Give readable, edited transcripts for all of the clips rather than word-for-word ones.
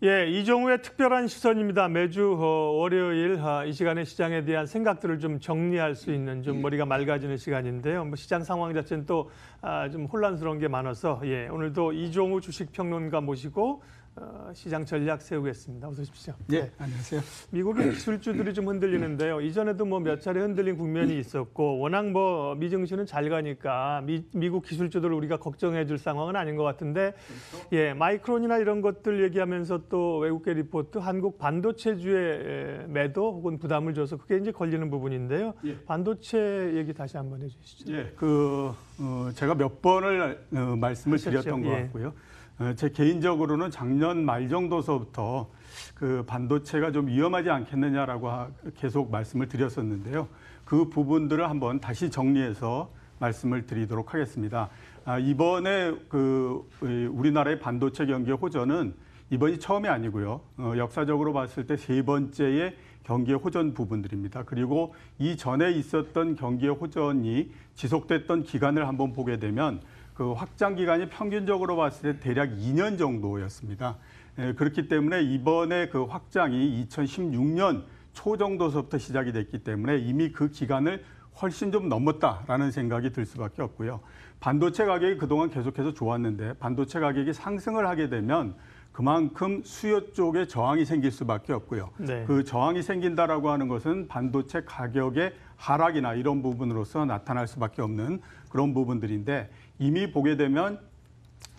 예, 이종우의 특별한 시선입니다. 매주 월요일 이 시간에 시장에 대한 생각들을 좀 정리할 수 있는 좀 머리가 맑아지는 시간인데요. 뭐 시장 상황 자체는 또 좀 혼란스러운 게 많아서 오늘도 이종우 주식평론가 모시고 시장 전략 세우겠습니다. 어서 오십시오. 네, 안녕하세요. 미국의 기술주들이 좀 흔들리는데요. 이전에도 뭐 몇 차례 흔들린 국면이 있었고 워낙 뭐 미증시는 잘 가니까 미국 기술주들을 우리가 걱정해 줄 상황은 아닌 것 같은데 마이크론이나 이런 것들 얘기하면서 또 외국계 리포트 한국 반도체주의 매도 혹은 부담을 줘서 그게 이제 걸리는 부분인데요. 반도체 얘기 다시 한번 해 주시죠. 제가 몇 번을 말씀을 드렸던 것 같고요. 제 개인적으로는 작년 말 정도서부터 그 반도체가 좀 위험하지 않겠느냐라고 계속 말씀을 드렸었는데요. 그 부분들을 한번 다시 정리해서 말씀을 드리도록 하겠습니다. 이번에 우리나라의 반도체 경기 호전은 이번이 처음이 아니고요. 역사적으로 봤을 때 세 번째의 경기의 호전 부분들입니다. 그리고 이전에 있었던 경기의 호전이 지속됐던 기간을 한번 보게 되면 그 확장 기간이 평균적으로 봤을 때 대략 2년 정도였습니다. 그렇기 때문에 이번에 그 확장이 2016년 초 정도서부터 시작이 됐기 때문에 이미 그 기간을 훨씬 좀 넘었다라는 생각이 들 수밖에 없고요. 반도체 가격이 그동안 계속해서 좋았는데 반도체 가격이 상승을 하게 되면 그만큼 수요 쪽에 저항이 생길 수밖에 없고요. 그 저항이 생긴다라고 하는 것은 반도체 가격의 하락이나 이런 부분으로서 나타날 수밖에 없는 그런 부분들인데 이미 보게 되면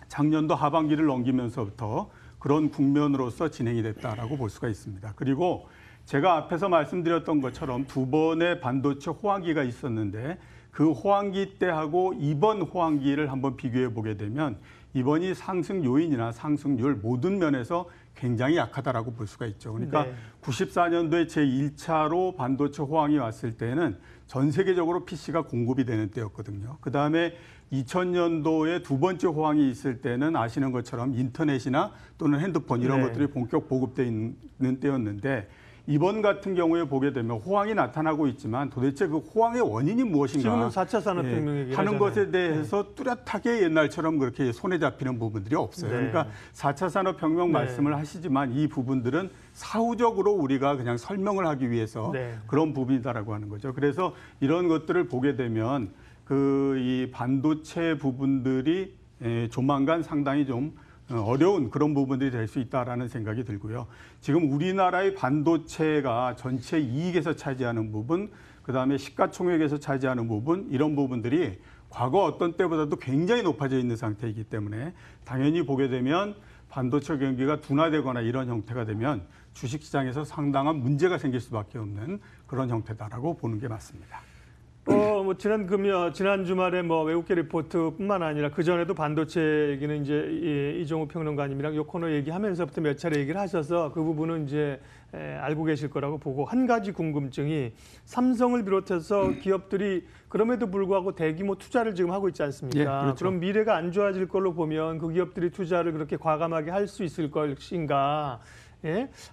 작년도 하반기를 넘기면서부터 그런 국면으로서 진행이 됐다라고 볼 수가 있습니다. 그리고 제가 앞에서 말씀드렸던 것처럼 두 번의 반도체 호황기가 있었는데 그 호황기 때하고 이번 호황기를 한번 비교해 보게 되면 이번이 상승 요인이나 상승률 모든 면에서 굉장히 약하다라고 볼 수가 있죠. 그러니까 94년도에 제1차로 반도체 호황이 왔을 때는 전 세계적으로 PC가 공급이 되는 때였거든요. 그다음에 2000년도에 두 번째 호황이 있을 때는 아시는 것처럼 인터넷이나 또는 핸드폰 이런 것들이 본격 보급되어 있는 때였는데 이번 같은 경우에 보게 되면 호황이 나타나고 있지만 도대체 그 호황의 원인이 무엇인가 지금은 4차 산업혁명 하는 것에 대해서 뚜렷하게 옛날처럼 그렇게 손에 잡히는 부분들이 없어요. 그러니까 4차 산업혁명 말씀을 하시지만 이 부분들은 사후적으로 우리가 그냥 설명을 하기 위해서 그런 부분이다라고 하는 거죠. 그래서 이런 것들을 보게 되면 이 반도체 부분들이 조만간 상당히 좀 어려운 그런 부분들이 될 수 있다라는 생각이 들고요. 지금 우리나라의 반도체가 전체 이익에서 차지하는 부분, 그다음에 시가총액에서 차지하는 부분, 이런 부분들이 과거 어떤 때보다도 굉장히 높아져 있는 상태이기 때문에 당연히 보게 되면 반도체 경기가 둔화되거나 이런 형태가 되면 주식시장에서 상당한 문제가 생길 수밖에 없는 그런 형태다라고 보는 게 맞습니다. 지난 주말에 외국계 리포트뿐만 아니라 그 전에도 반도체 얘기는 이제 이종우 평론가님이랑 요 코너 얘기하면서부터 몇 차례 얘기를 하셔서 그 부분은 이제 알고 계실 거라고 보고 한 가지 궁금증이 삼성을 비롯해서 기업들이 그럼에도 불구하고 대규모 투자를 지금 하고 있지 않습니까? 그렇죠. 그럼 미래가 안 좋아질 걸로 보면 그 기업들이 투자를 그렇게 과감하게 할 수 있을 것인가?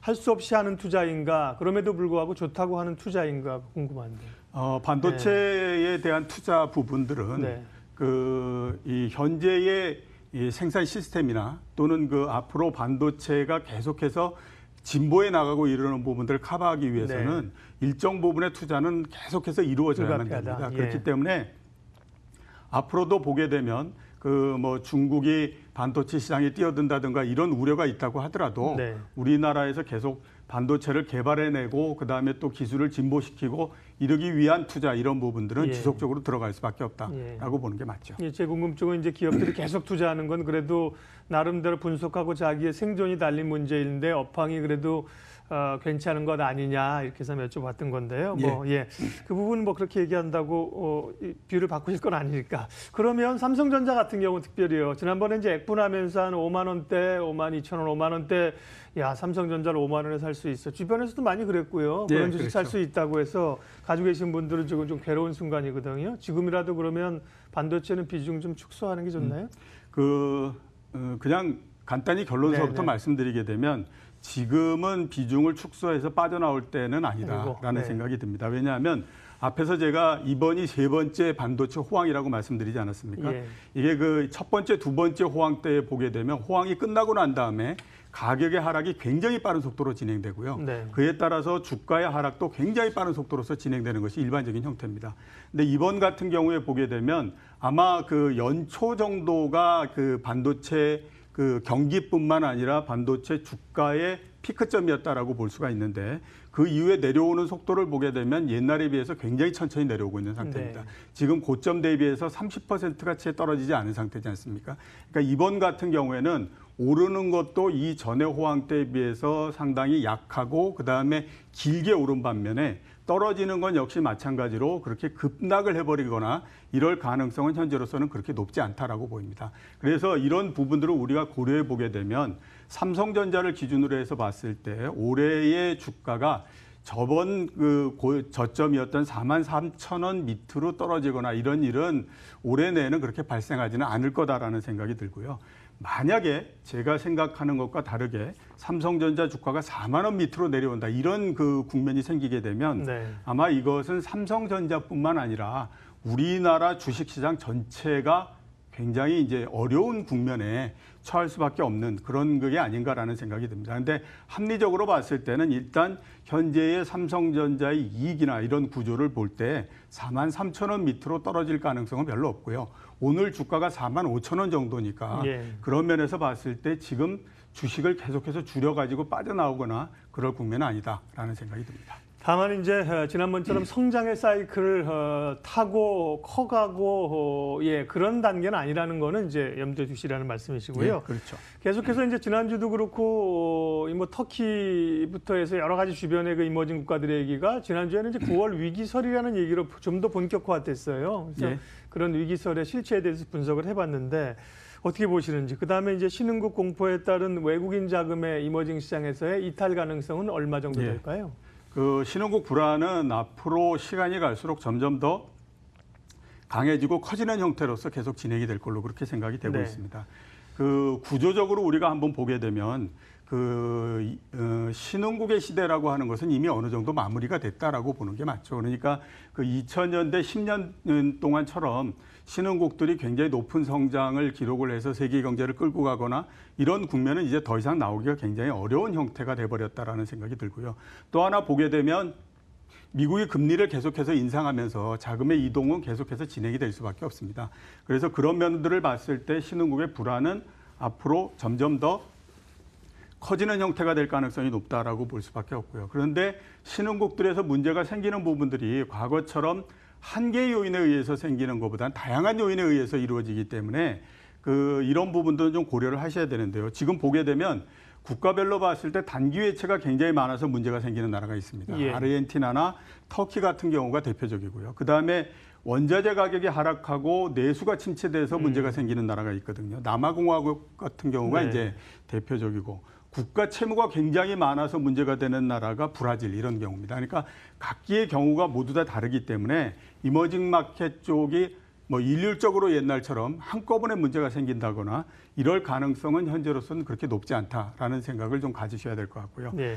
할 수 없이 하는 투자인가? 그럼에도 불구하고 좋다고 하는 투자인가 궁금한데. 반도체에 대한 투자 부분들은 이 현재의 이 생산 시스템이나 또는 앞으로 반도체가 계속해서 진보해 나가고 이러는 부분들을 커버하기 위해서는 일정 부분의 투자는 계속해서 이루어져야만 됩니다. 그렇기 때문에 앞으로도 보게 되면 중국이 반도체 시장에 뛰어든다든가 이런 우려가 있다고 하더라도 우리나라에서 계속 반도체를 개발해내고 그다음에 또 기술을 진보시키고 이러기 위한 투자 이런 부분들은 지속적으로 들어갈 수밖에 없다라고 보는 게 맞죠. 제 궁금증은 이제 기업들이 계속 투자하는 건 그래도 나름대로 분석하고 자기의 생존이 달린 문제인데 업황이 그래도 괜찮은 것 아니냐 이렇게 해서 여쭤봤던 건데요. 그 부분은 그렇게 얘기한다고 비율을 바꾸실 건 아니니까. 그러면 삼성전자 같은 경우 특별히요. 지난번에 이제 액분하면서 한 5만 원대, 5만 2천 원, 5만 원대 삼성전자를 5만 원에 살 수 있어. 주변에서도 많이 그랬고요. 그런 주식 살 수 있다고 해서 가지고 계신 분들은 지금 좀 괴로운 순간이거든요. 지금이라도 그러면 반도체는 비중 좀 축소하는 게 좋나요? 그냥 간단히 결론서부터 말씀드리게 되면 지금은 비중을 축소해서 빠져나올 때는 아니다라는 생각이 듭니다. 왜냐하면 앞에서 제가 이번이 세 번째 반도체 호황이라고 말씀드리지 않았습니까? 예. 이게 그 첫 번째, 두 번째 호황 때 보게 되면 호황이 끝나고 난 다음에 가격의 하락이 굉장히 빠른 속도로 진행되고요. 네. 그에 따라서 주가의 하락도 굉장히 빠른 속도로서 진행되는 것이 일반적인 형태입니다. 근데 이번 같은 경우에 보게 되면 아마 그 연초 정도가 그 반도체 그 경기뿐만 아니라 반도체 주가의 피크점이었다라고 볼 수가 있는데 그 이후에 내려오는 속도를 보게 되면 옛날에 비해서 굉장히 천천히 내려오고 있는 상태입니다. 네. 지금 고점 대비해서 30%가 채 떨어지지 않은 상태지 않습니까? 그러니까 이번 같은 경우에는 오르는 것도 이 전의 호황 때에 비해서 상당히 약하고 그다음에 길게 오른 반면에 떨어지는 건 역시 마찬가지로 그렇게 급락을 해버리거나 이럴 가능성은 현재로서는 그렇게 높지 않다라고 보입니다. 그래서 이런 부분들을 우리가 고려해 보게 되면 삼성전자를 기준으로 해서 봤을 때 올해의 주가가 저번 그 저점이었던 43,000원 밑으로 떨어지거나 이런 일은 올해 내에는 그렇게 발생하지는 않을 거다라는 생각이 들고요. 만약에 제가 생각하는 것과 다르게 삼성전자 주가가 4만 원 밑으로 내려온다 이런 그 국면이 생기게 되면 네. 아마 이것은 삼성전자뿐만 아니라 우리나라 주식시장 전체가 굉장히 이제 어려운 국면에 처할 수밖에 없는 그런 게 아닌가라는 생각이 듭니다. 그런데 합리적으로 봤을 때는 일단 현재의 삼성전자의 이익이나 이런 구조를 볼 때 43,000원 밑으로 떨어질 가능성은 별로 없고요. 오늘 주가가 45,000원 정도니까 예. 그런 면에서 봤을 때 지금 주식을 계속해서 줄여가지고 빠져나오거나 그럴 국면은 아니다라는 생각이 듭니다. 다만 이제 지난번처럼 성장의 사이클을 타고 커가고 그런 단계는 아니라는 거는 이제 염두에 두시라는 말씀이시고요. 예, 그렇죠. 계속해서 이제 지난주도 그렇고 뭐 터키부터 해서 여러 가지 주변의 그 이머징 국가들의 얘기가 지난주에는 이제 9월 위기설이라는 얘기로 좀 더 본격화됐어요. 그래서 예. 그런 위기설의 실체에 대해서 분석을 해봤는데 어떻게 보시는지, 그다음에 이제 신흥국 공포에 따른 외국인 자금의 이머징 시장에서의 이탈 가능성은 얼마 정도 예. 될까요? 그 신흥국 불안은 앞으로 시간이 갈수록 점점 더 강해지고 커지는 형태로서 계속 진행이 될 걸로 그렇게 생각이 되고 네. 있습니다. 그 구조적으로 우리가 한번 보게 되면 그 신흥국의 시대라고 하는 것은 이미 어느 정도 마무리가 됐다라고 보는 게 맞죠. 그러니까 그 2000년대 10년 동안처럼 신흥국들이 굉장히 높은 성장을 기록을 해서 세계 경제를 끌고 가거나 이런 국면은 이제 더 이상 나오기가 굉장히 어려운 형태가 돼버렸다라는 생각이 들고요. 또 하나 보게 되면 미국이 금리를 계속해서 인상하면서 자금의 이동은 계속해서 진행이 될 수밖에 없습니다. 그래서 그런 면들을 봤을 때 신흥국의 불안은 앞으로 점점 더 커지는 형태가 될 가능성이 높다라고 볼 수밖에 없고요. 그런데 신흥국들에서 문제가 생기는 부분들이 과거처럼 한 개의 요인에 의해서 생기는 것보다는 다양한 요인에 의해서 이루어지기 때문에 이런 부분들은 좀 고려를 하셔야 되는데요. 지금 보게 되면 국가별로 봤을 때 단기 외채가 굉장히 많아서 문제가 생기는 나라가 있습니다. 예. 아르헨티나나 터키 같은 경우가 대표적이고요. 그다음에 원자재 가격이 하락하고 내수가 침체돼서 문제가 생기는 나라가 있거든요. 남아공화국 같은 경우가 네. 이제 대표적이고 국가 채무가 굉장히 많아서 문제가 되는 나라가 브라질 이런 경우입니다. 그러니까 각기의 경우가 모두 다 다르기 때문에 이머징 마켓 쪽이 뭐 일률적으로 옛날처럼 한꺼번에 문제가 생긴다거나 이럴 가능성은 현재로서는 그렇게 높지 않다라는 생각을 좀 가지셔야 될 것 같고요. 네.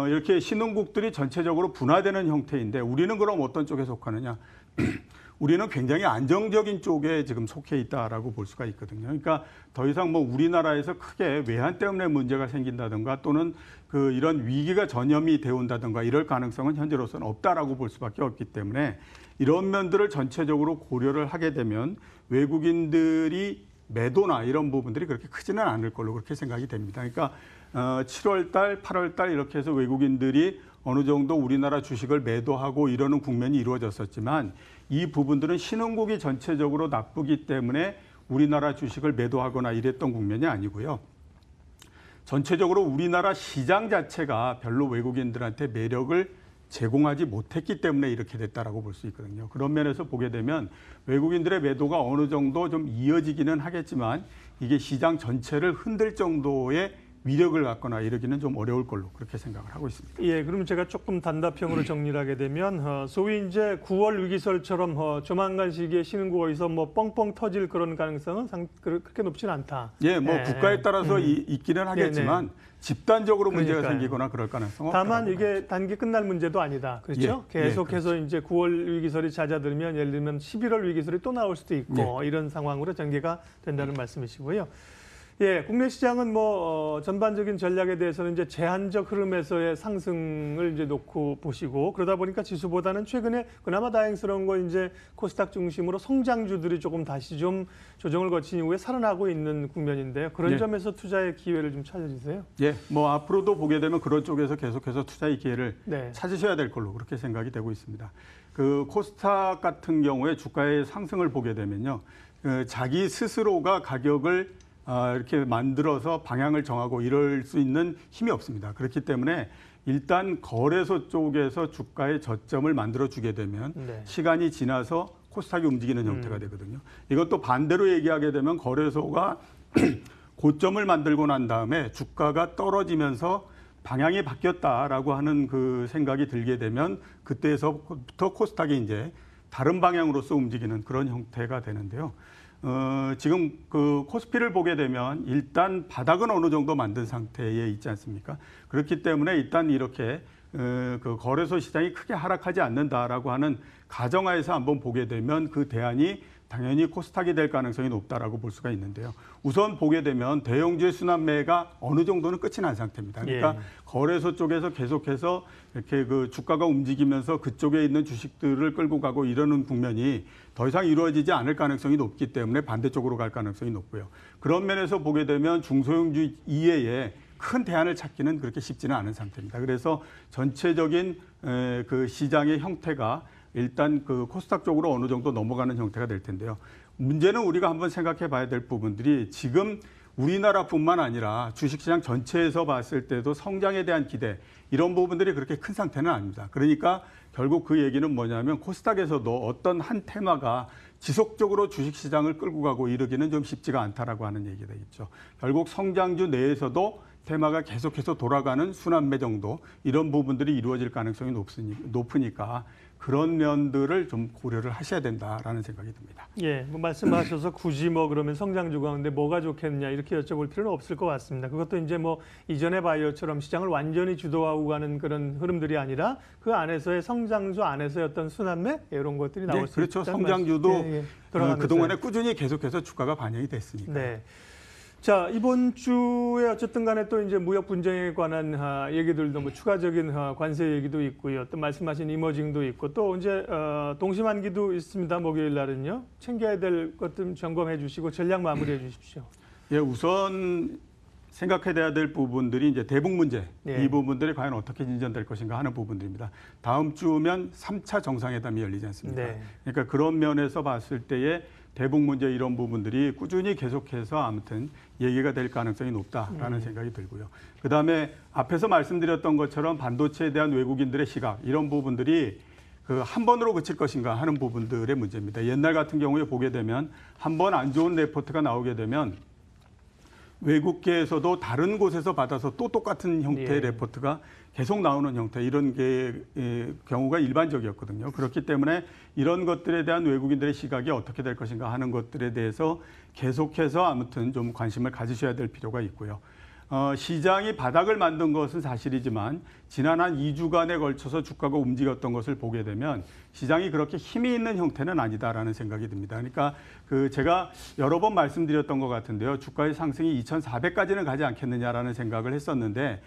이렇게 신흥국들이 전체적으로 분화되는 형태인데 우리는 그럼 어떤 쪽에 속하느냐? 우리는 굉장히 안정적인 쪽에 지금 속해 있다라고 볼 수가 있거든요. 그러니까 더 이상 뭐 우리나라에서 크게 외환 때문에 문제가 생긴다든가 또는 이런 위기가 전염이 되온다든가 이럴 가능성은 현재로서는 없다라고 볼 수밖에 없기 때문에 이런 면들을 전체적으로 고려를 하게 되면 외국인들이 매도나 이런 부분들이 그렇게 크지는 않을 걸로 그렇게 생각이 됩니다. 그러니까 7월 달, 8월 달 이렇게 해서 외국인들이 어느 정도 우리나라 주식을 매도하고 이러는 국면이 이루어졌었지만 이 부분들은 신흥국이 전체적으로 나쁘기 때문에 우리나라 주식을 매도하거나 이랬던 국면이 아니고요. 전체적으로 우리나라 시장 자체가 별로 외국인들한테 매력을 제공하지 못했기 때문에 이렇게 됐다라고 볼 수 있거든요. 그런 면에서 보게 되면 외국인들의 매도가 어느 정도 좀 이어지기는 하겠지만 이게 시장 전체를 흔들 정도의 위력을 갖거나 이러기는 좀 어려울 걸로 그렇게 생각을 하고 있습니다. 예, 그럼 제가 조금 단답형으로 정리를 하게 되면 소위 이제 9월 위기설처럼 조만간 시기에 신흥국어에서 뭐 뻥뻥 터질 그런 가능성은 그렇게 높지는 않다. 예, 뭐 국가에 따라서 있기는 하겠지만 네네. 집단적으로 문제가 그러니까요. 생기거나 그럴 가능성은 다만 없다고 이게 단기 끝날 문제도 아니다. 그렇죠? 예, 계속해서 그렇죠. 이제 9월 위기설이 잦아들면 예를 들면 11월 위기설이 또 나올 수도 있고 이런 상황으로 전개가 된다는 말씀이시고요. 예, 국내 시장은 뭐 전반적인 전략에 대해서는 이제 제한적 흐름에서의 상승을 이제 놓고 보시고 그러다 보니까 지수보다는 최근에 그나마 다행스러운 건 이제 코스닥 중심으로 성장주들이 조금 다시 좀 조정을 거친 이후에 살아나고 있는 국면인데요. 그런 점에서 투자의 기회를 좀 찾아주세요. 예, 뭐 앞으로도 보게 되면 그런 쪽에서 계속해서 투자의 기회를 네. 찾으셔야 될 걸로 그렇게 생각이 되고 있습니다. 그 코스닥 같은 경우에 주가의 상승을 보게 되면요, 자기 스스로가 가격을 이렇게 만들어서 방향을 정하고 이럴 수 있는 힘이 없습니다. 그렇기 때문에 일단 거래소 쪽에서 주가의 저점을 만들어주게 되면 시간이 지나서 코스닥이 움직이는 형태가 되거든요. 이것도 반대로 얘기하게 되면 거래소가 고점을 만들고 난 다음에 주가가 떨어지면서 방향이 바뀌었다라고 하는 그 생각이 들게 되면 그때서부터 코스닥이 이제 다른 방향으로서 움직이는 그런 형태가 되는데요. 지금 그 코스피를 보게 되면 일단 바닥은 어느 정도 만든 상태에 있지 않습니까? 그렇기 때문에 일단 이렇게 그 거래소 시장이 크게 하락하지 않는다라고 하는 가정하에서 한번 보게 되면 그 대안이 당연히 코스닥이 될 가능성이 높다라고 볼 수가 있는데요. 우선 보게 되면 대형주의 순환매가 어느 정도는 끝이 난 상태입니다. 그러니까 거래소 쪽에서 계속해서 이렇게 그 주가가 움직이면서 그쪽에 있는 주식들을 끌고 가고 이러는 국면이 더 이상 이루어지지 않을 가능성이 높기 때문에 반대쪽으로 갈 가능성이 높고요. 그런 면에서 보게 되면 중소형주 이외에 큰 대안을 찾기는 그렇게 쉽지는 않은 상태입니다. 그래서 전체적인 그 시장의 형태가 일단 그 코스닥 쪽으로 어느 정도 넘어가는 형태가 될 텐데요. 문제는 우리가 한번 생각해 봐야 될 부분들이 지금 우리나라뿐만 아니라 주식시장 전체에서 봤을 때도 성장에 대한 기대 이런 부분들이 그렇게 큰 상태는 아닙니다. 그러니까 결국 그 얘기는 뭐냐면 코스닥에서도 어떤 한 테마가 지속적으로 주식시장을 끌고 가고 이러기는 좀 쉽지가 않다라고 하는 얘기가 되겠죠. 결국 성장주 내에서도 테마가 계속해서 돌아가는 순환매 정도 이런 부분들이 이루어질 가능성이 높으니까 그런 면들을 좀 고려를 하셔야 된다라는 생각이 듭니다. 예, 뭐 말씀하셔서 굳이 뭐 그러면 성장주 가운데 뭐가 좋겠냐 이렇게 여쭤볼 필요는 없을 것 같습니다. 그것도 이제 뭐 이전의 바이오처럼 시장을 완전히 주도하고 가는 그런 흐름들이 아니라 그 안에서의 성장주 안에서의 어떤 순환매 이런 것들이 나올 수 그렇죠. 있다는 성장주도 말씀. 그동안에 꾸준히 계속해서 주가가 반영이 됐으니까. 네. 자, 이번 주에 어쨌든 간에 또 이제 무역 분쟁에 관한 얘기들도 뭐 추가적인 관세 얘기도 있고요. 또 말씀하신 이머징도 있고 또 이제 동시만기도 있습니다. 목요일 날은요. 챙겨야 될 것들 점검해 주시고 전략 마무리해 주십시오. 예, 우선 생각해야 될 부분들이 이제 대북 문제 이 부분들이 과연 어떻게 진전될 것인가 하는 부분들입니다. 다음 주면 3차 정상회담이 열리지 않습니까? 그러니까 그런 면에서 봤을 때에 대북 문제 이런 부분들이 꾸준히 계속해서 아무튼 얘기가 될 가능성이 높다라는 생각이 들고요. 그다음에 앞에서 말씀드렸던 것처럼 반도체에 대한 외국인들의 시각 이런 부분들이 그 한 번으로 그칠 것인가 하는 부분들의 문제입니다. 옛날 같은 경우에 보게 되면 한 번 안 좋은 레포트가 나오게 되면 외국계에서도 다른 곳에서 받아서 또 똑같은 형태의 레포트가 계속 나오는 형태 이런 게 경우가 일반적이었거든요. 그렇기 때문에 이런 것들에 대한 외국인들의 시각이 어떻게 될 것인가 하는 것들에 대해서 계속해서 아무튼 좀 관심을 가지셔야 될 필요가 있고요. 시장이 바닥을 만든 것은 사실이지만 지난 한 2주간에 걸쳐서 주가가 움직였던 것을 보게 되면 시장이 그렇게 힘이 있는 형태는 아니다라는 생각이 듭니다. 그러니까 그 제가 여러 번 말씀드렸던 것 같은데요. 주가의 상승이 2,400까지는 가지 않겠느냐라는 생각을 했었는데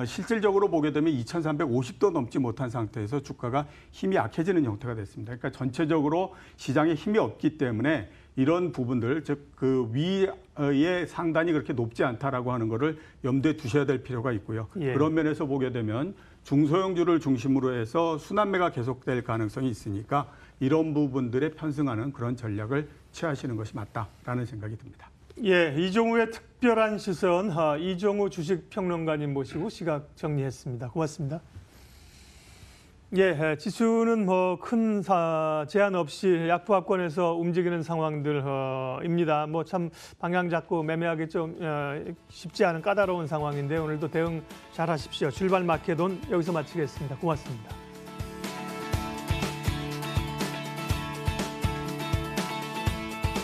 실질적으로 보게 되면 2,350도 넘지 못한 상태에서 주가가 힘이 약해지는 형태가 됐습니다. 그러니까 전체적으로 시장에 힘이 없기 때문에 이런 부분들, 즉 그 위의 상단이 그렇게 높지 않다라고 하는 거를 염두에 두셔야 될 필요가 있고요. 그런 면에서 보게 되면 중소형주를 중심으로 해서 순환매가 계속될 가능성이 있으니까 이런 부분들에 편승하는 그런 전략을 취하시는 것이 맞다라는 생각이 듭니다. 예, 이종우의 특별한 시선, 이종우 주식평론가님 모시고 시각 정리했습니다. 고맙습니다. 예, 지수는 뭐 큰 제한 없이 약부하권에서 움직이는 상황들입니다. 뭐 참 방향 잡고 매매하기 좀 쉽지 않은 까다로운 상황인데 오늘도 대응 잘 하십시오. 출발 마켓 온 여기서 마치겠습니다. 고맙습니다.